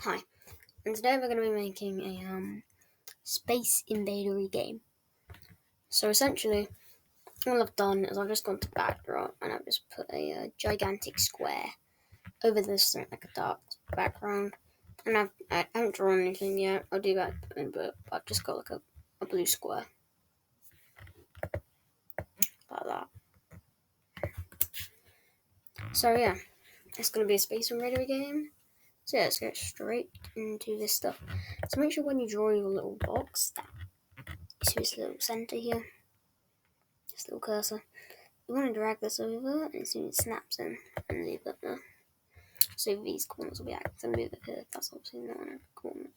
Hi, and today we're going to be making a Space Invader game. So essentially, all I've done is I've just gone to backdrop and I've just put a gigantic square over this thing, like a dark background. And I haven't drawn anything yet. I'll do that in a bit. But I've just got like a blue square like that. So yeah, it's going to be a Space Invader game. So yeah, let's get straight into this stuff. So make sure when you draw your little box, that you see this little center here, this little cursor. You want to drag this over and see it snaps in and leave it there. So these corners will be active and move it here. That's obviously not a corner.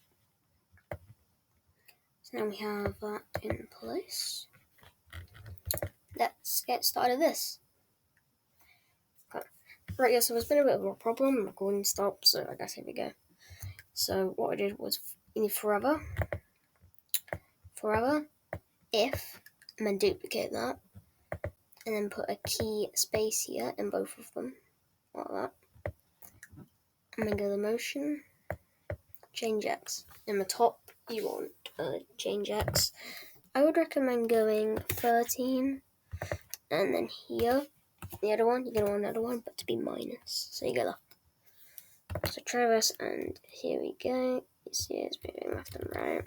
So now we have that in place. Let's get started this. Okay. Right, yeah, so there's been a bit of a problem. Recording stopped, so I guess here we go. So what I did was you need forever, if, and then duplicate that, and then put a key space here in both of them, like that. And then go to motion, change X. In the top, you want change X. I would recommend going 13, and then here, the other one, you're going to want another one, but to be minus. So you go left. So try this, and here we go. You see it's moving left and right.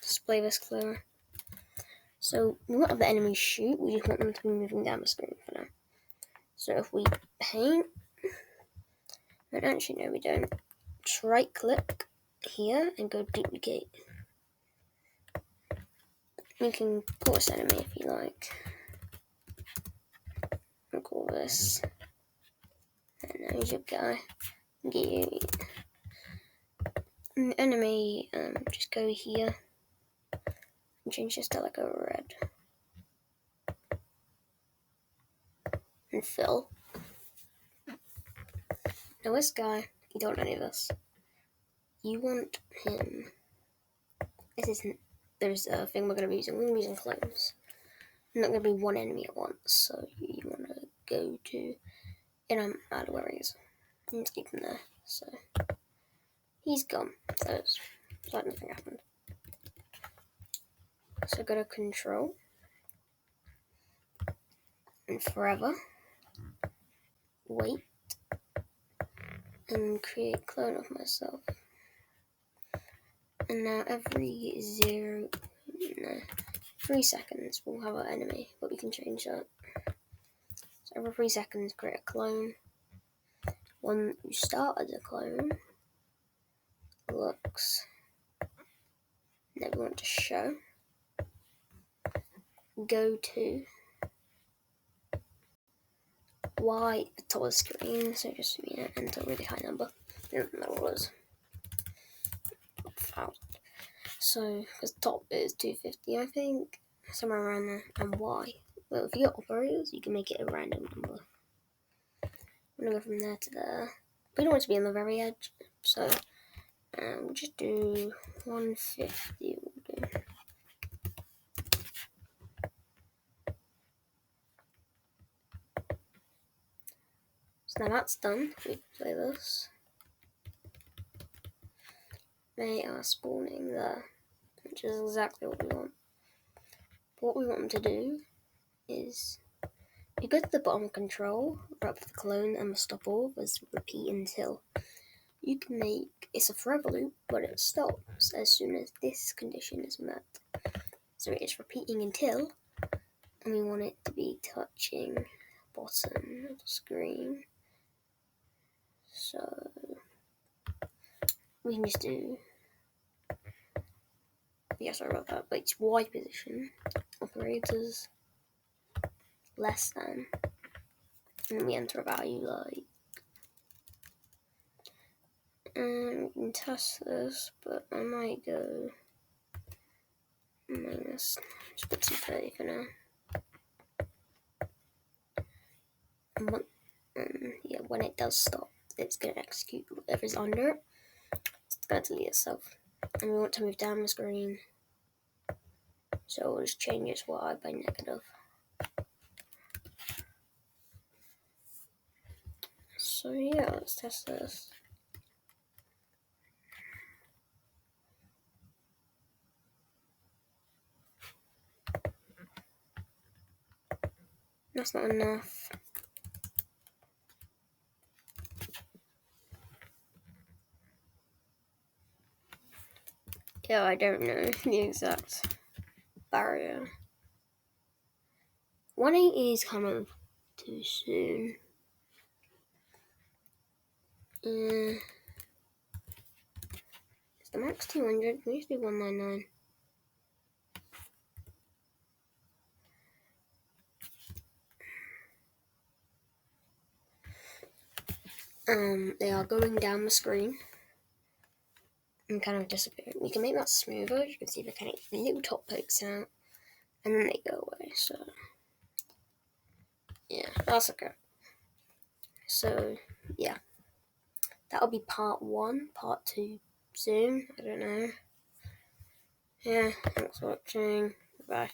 Display this clearer. So we won't have the enemies shoot, we just want them to be moving down the screen for now. So if we paint, and actually no we don't, just right click here and go duplicate. You can call this enemy if you like. I'll call this, and there's your guy. Get an enemy, just go here and change this to like a red. And fill. Now this guy, you don't want any of this. You want him. This isn't. There's a thing we're going to be using. We're going to be using clones. Not going to be one enemy at once, so you want to go to. And out of where he is. And just keep him there. So he's gone. So it's like nothing happened. So go to control. And forever. Wait. And create clone of myself. And now every 3 seconds we'll have our enemy, but we can change that. So every 3 seconds create a clone. When you start as a clone, looks, then we want to show, go to Y at the top of the screen, so just enter a really high number. I don't know what it was. 1,000. So because top is 250, I think, somewhere around there, and Y. Well, if you got operators, you can make it a random number. I'm gonna go from there to there. We don't want it to be on the very edge, so we'll just do 150. We'll do. So now that's done. We play this. They are spawning there, which is exactly what we want. But what we want them to do is, you go to the bottom control, right up the clone and the stop all, as repeat until. You can make, it's a forever loop, but it stops as soon as this condition is met. So it's repeating until, and we want it to be touching bottom of the screen. So we can just do, yeah, sorry about that, but it's Y position, operators, less than, and we enter a value like, we can test this, but I might go minus, just put 230 for now. And when it does stop, it's going to execute whatever's under it. It's going to delete itself. And we want to move down the screen. So we'll just change its Y by negative. So yeah, let's test this. That's not enough. Yeah, I don't know the exact barrier. 180 is kind of too soon. Is the max 200? We used to do 199. They are going down the screen and kind of disappearing. We can make that smoother. You can see the kind of little top pokes out, and then they go away. So yeah, that's okay. So yeah, that'll be part 1. Part 2 soon. I don't know. Yeah, thanks for watching. Bye.